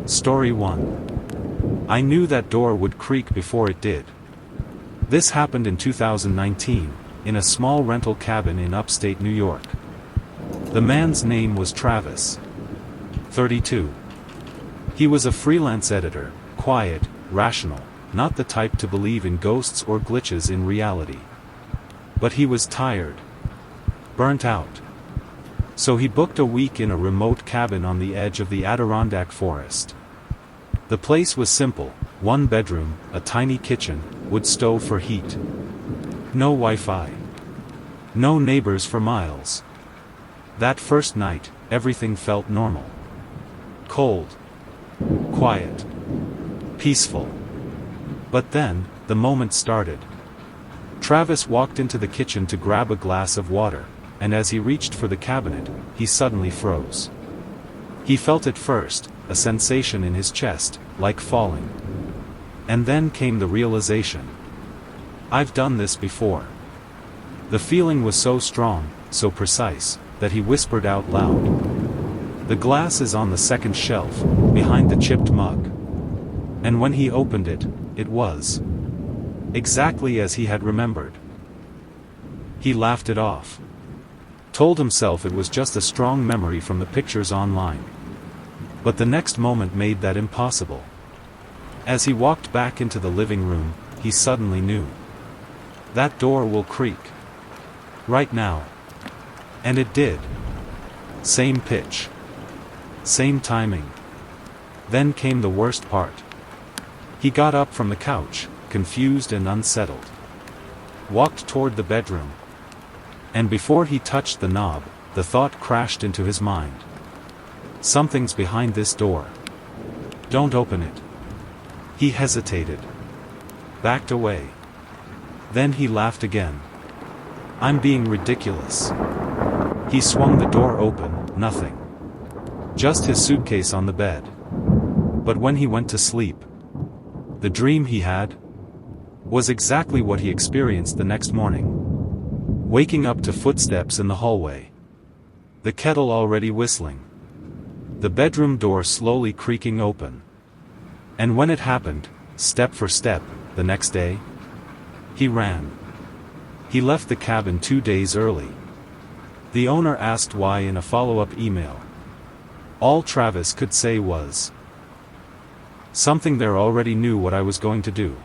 Story 1. I knew that door would creak before it did. This happened in 2019, in a small rental cabin in upstate New York. The man's name was Travis. 32. He was a freelance editor, quiet, rational, not the type to believe in ghosts or glitches in reality. But he was tired. Burnt out. So he booked a week in a remote cabin on the edge of the Adirondack forest. The place was simple, one bedroom, a tiny kitchen, wood stove for heat. No Wi-Fi. No neighbors for miles. That first night, everything felt normal. Cold. Quiet. Peaceful. But then, the moment started. Travis walked into the kitchen to grab a glass of water, and as he reached for the cabinet, he suddenly froze. He felt it first, a sensation in his chest, like falling. And then came the realization. I've done this before. The feeling was so strong, so precise, that he whispered out loud. The glass is on the second shelf, behind the chipped mug. And when he opened it, it was exactly as he had remembered. He laughed it off. Told himself it was just a strong memory from the pictures online. But the next moment made that impossible. As he walked back into the living room, he suddenly knew. That door will creak. Right now. And it did. Same pitch. Same timing. Then came the worst part. He got up from the couch, confused and unsettled. Walked toward the bedroom. And before he touched the knob, the thought crashed into his mind. Something's behind this door. Don't open it. He hesitated. Backed away. Then he laughed again. I'm being ridiculous. He swung the door open, nothing. Just his suitcase on the bed. But when he went to sleep, the dream he had was exactly what he experienced the next morning. Waking up to footsteps in the hallway. The kettle already whistling. The bedroom door slowly creaking open. And when it happened, step for step, the next day, he ran. He left the cabin 2 days early. The owner asked why in a follow-up email. All Travis could say was, something there already knew what I was going to do.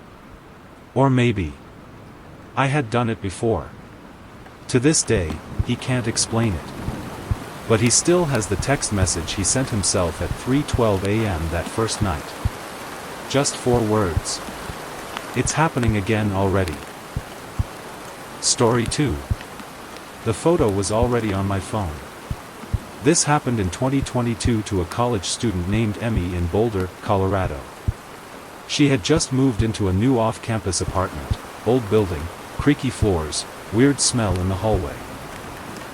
Or maybe I had done it before. To this day, he can't explain it. But he still has the text message he sent himself at 3:12 a.m. that first night. Just 4 words. It's happening again already. Story 2. The photo was already on my phone. This happened in 2022 to a college student named Emmy in Boulder, Colorado. She had just moved into a new off-campus apartment, old building, creaky floors, weird smell in the hallway.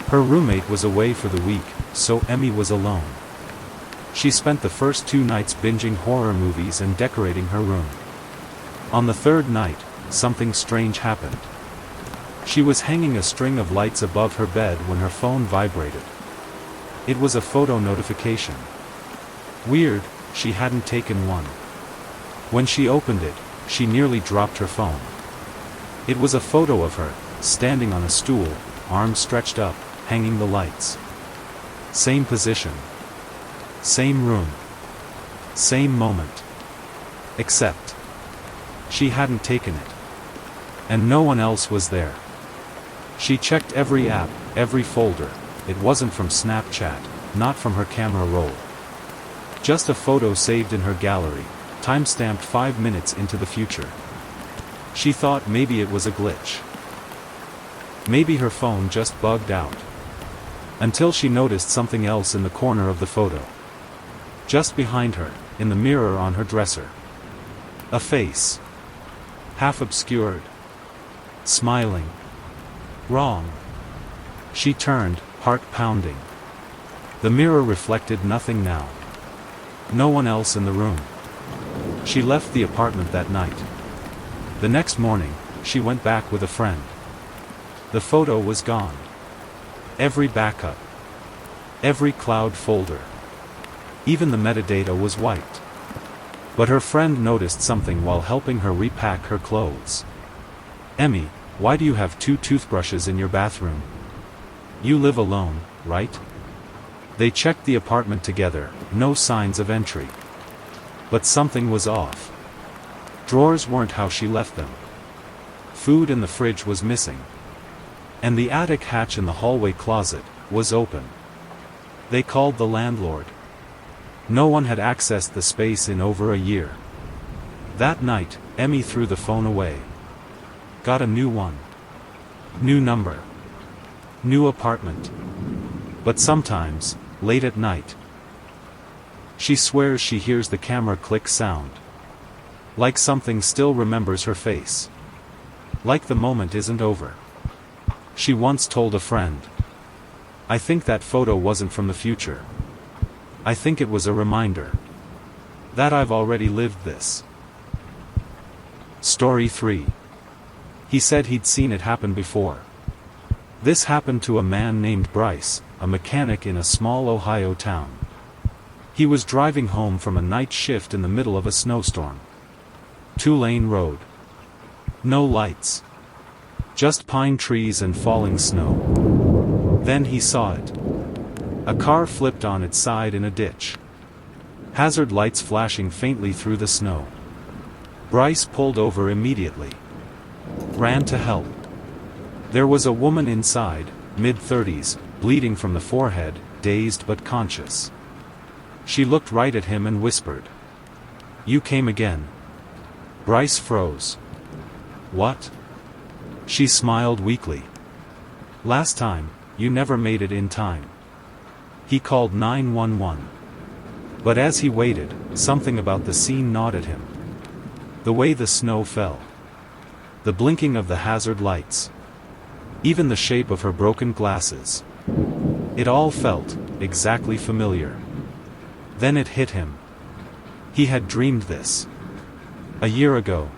Her roommate was away for the week, so Emmy was alone. She spent the first 2 nights binging horror movies and decorating her room. On the 3rd night, something strange happened. She was hanging a string of lights above her bed when her phone vibrated. It was a photo notification. Weird, she hadn't taken one. When she opened it, she nearly dropped her phone. It was a photo of her, standing on a stool, arms stretched up, hanging the lights. Same position. Same room. Same moment. Except she hadn't taken it. And no one else was there. She checked every app, every folder. It wasn't from Snapchat, not from her camera roll. Just a photo saved in her gallery, time-stamped 5 minutes into the future. She thought maybe it was a glitch. Maybe her phone just bugged out. Until she noticed something else in the corner of the photo. Just behind her, in the mirror on her dresser. A face. Half obscured. Smiling. Wrong. She turned, heart pounding. The mirror reflected nothing now. No one else in the room. She left the apartment that night. The next morning, she went back with a friend. The photo was gone. Every backup. Every cloud folder. Even the metadata was wiped. But her friend noticed something while helping her repack her clothes. "Emmy, why do you have 2 toothbrushes in your bathroom? You live alone, right?" They checked the apartment together, no signs of entry. But something was off. Drawers weren't how she left them. Food in the fridge was missing. And the attic hatch in the hallway closet was open. They called the landlord. No one had accessed the space in over a year. That night, Emmy threw the phone away. Got a new one. New number. New apartment. But sometimes, late at night, she swears she hears the camera click sound. Like something still remembers her face. Like the moment isn't over. She once told a friend, "I think that photo wasn't from the future. I think it was a reminder that I've already lived this." Story 3. He said he'd seen it happen before. This happened to a man named Bryce, a mechanic in a small Ohio town. He was driving home from a night shift in the middle of a snowstorm. 2-lane road. No lights. Just pine trees and falling snow. Then he saw it. A car flipped on its side in a ditch. Hazard lights flashing faintly through the snow. Bryce pulled over immediately. Ran to help. There was a woman inside, mid-30s, bleeding from the forehead, dazed but conscious. She looked right at him and whispered, "You came again." Bryce froze. "What?" She smiled weakly. "Last time, you never made it in time." He called 911. But as he waited, something about the scene gnawed at him. The way the snow fell. The blinking of the hazard lights. Even the shape of her broken glasses. It all felt exactly familiar. Then it hit him. He had dreamed this. A year ago.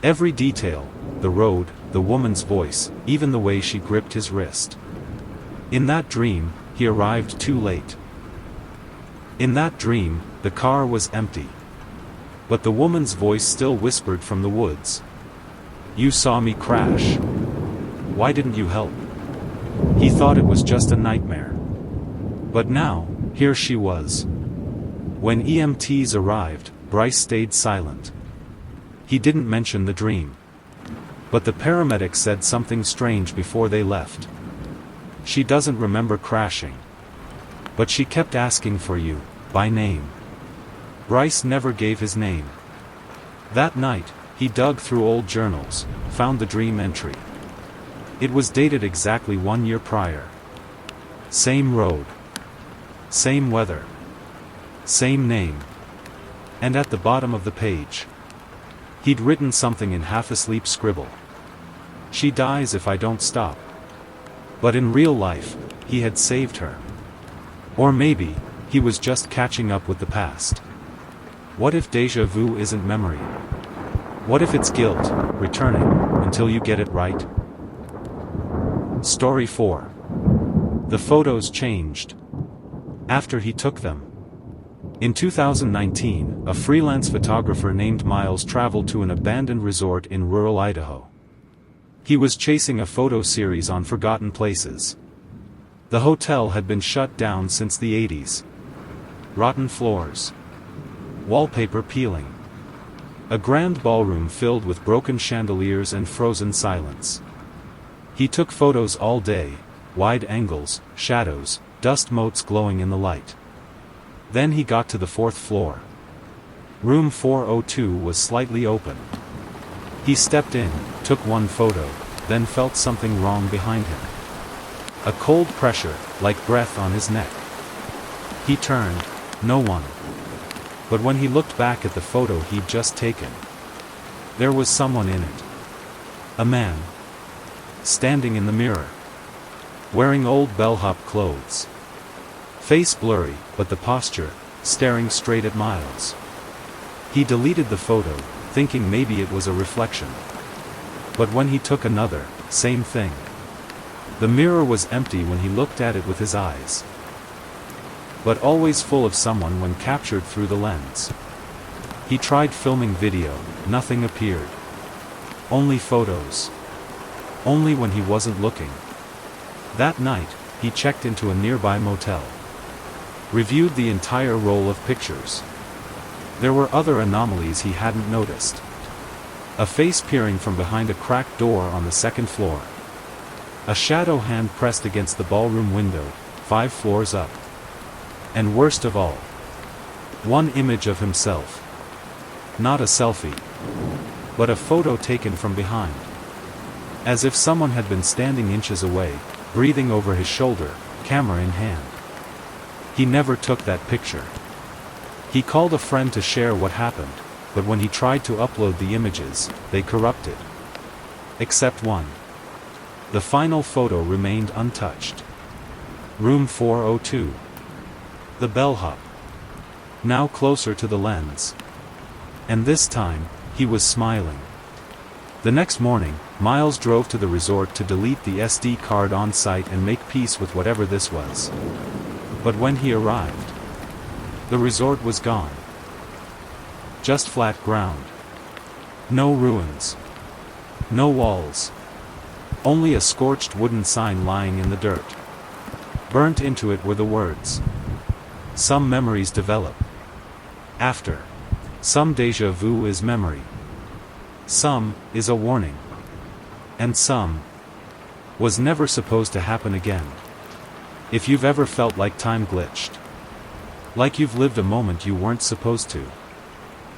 Every detail, the road, the woman's voice, even the way she gripped his wrist. In that dream, he arrived too late. In that dream, the car was empty. But the woman's voice still whispered from the woods. "You saw me crash. Why didn't you help?" He thought it was just a nightmare. But now, here she was. When EMTs arrived, Bryce stayed silent. He didn't mention the dream. But the paramedics said something strange before they left. "She doesn't remember crashing. But she kept asking for you, by name." Bryce never gave his name. That night, he dug through old journals, found the dream entry. It was dated exactly 1 year prior. Same road. Same weather. Same name. And at the bottom of the page, he'd written something in half-asleep scribble. "She dies if I don't stop." But in real life, he had saved her. Or maybe, he was just catching up with the past. What if déjà vu isn't memory? What if it's guilt, returning, until you get it right? Story 4. The photos changed. After he took them. In 2019, a freelance photographer named Miles traveled to an abandoned resort in rural Idaho. He was chasing a photo series on forgotten places. The hotel had been shut down since the 80s. Rotten floors. Wallpaper peeling. A grand ballroom filled with broken chandeliers and frozen silence. He took photos all day, wide angles, shadows, dust motes glowing in the light. Then he got to the 4th floor. Room 402 was slightly open. He stepped in, took one photo, then felt something wrong behind him. A cold pressure, like breath on his neck. He turned, no one. But when he looked back at the photo he'd just taken, there was someone in it. A man. Standing in the mirror. Wearing old bellhop clothes. Face blurry, but the posture, staring straight at Miles. He deleted the photo, thinking maybe it was a reflection. But when he took another, same thing. The mirror was empty when he looked at it with his eyes. But always full of someone when captured through the lens. He tried filming video, nothing appeared. Only photos. Only when he wasn't looking. That night, he checked into a nearby motel. Reviewed the entire roll of pictures. There were other anomalies he hadn't noticed. A face peering from behind a cracked door on the second floor. A shadow hand pressed against the ballroom window, 5 floors up. And worst of all, one image of himself. Not a selfie, but a photo taken from behind. As if someone had been standing inches away, breathing over his shoulder, camera in hand. He never took that picture. He called a friend to share what happened, but when he tried to upload the images, they corrupted. Except one. The final photo remained untouched. Room 402. The bellhop. Now closer to the lens. And this time, he was smiling. The next morning, Miles drove to the resort to delete the SD card on site and make peace with whatever this was. But when he arrived, the resort was gone. Just flat ground. No ruins. No walls. Only a scorched wooden sign lying in the dirt. Burnt into it were the words. Some memories develop. After. Some déjà vu is memory. Some is a warning. And some was never supposed to happen again. If you've ever felt like time glitched. Like you've lived a moment you weren't supposed to.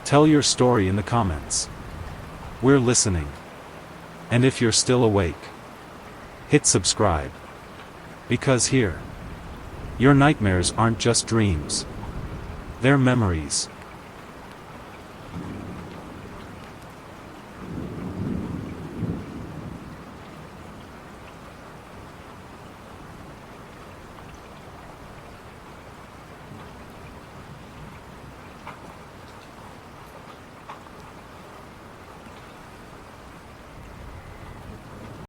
Tell your story in the comments. We're listening. And if you're still awake, hit subscribe. Because here, your nightmares aren't just dreams. They're memories.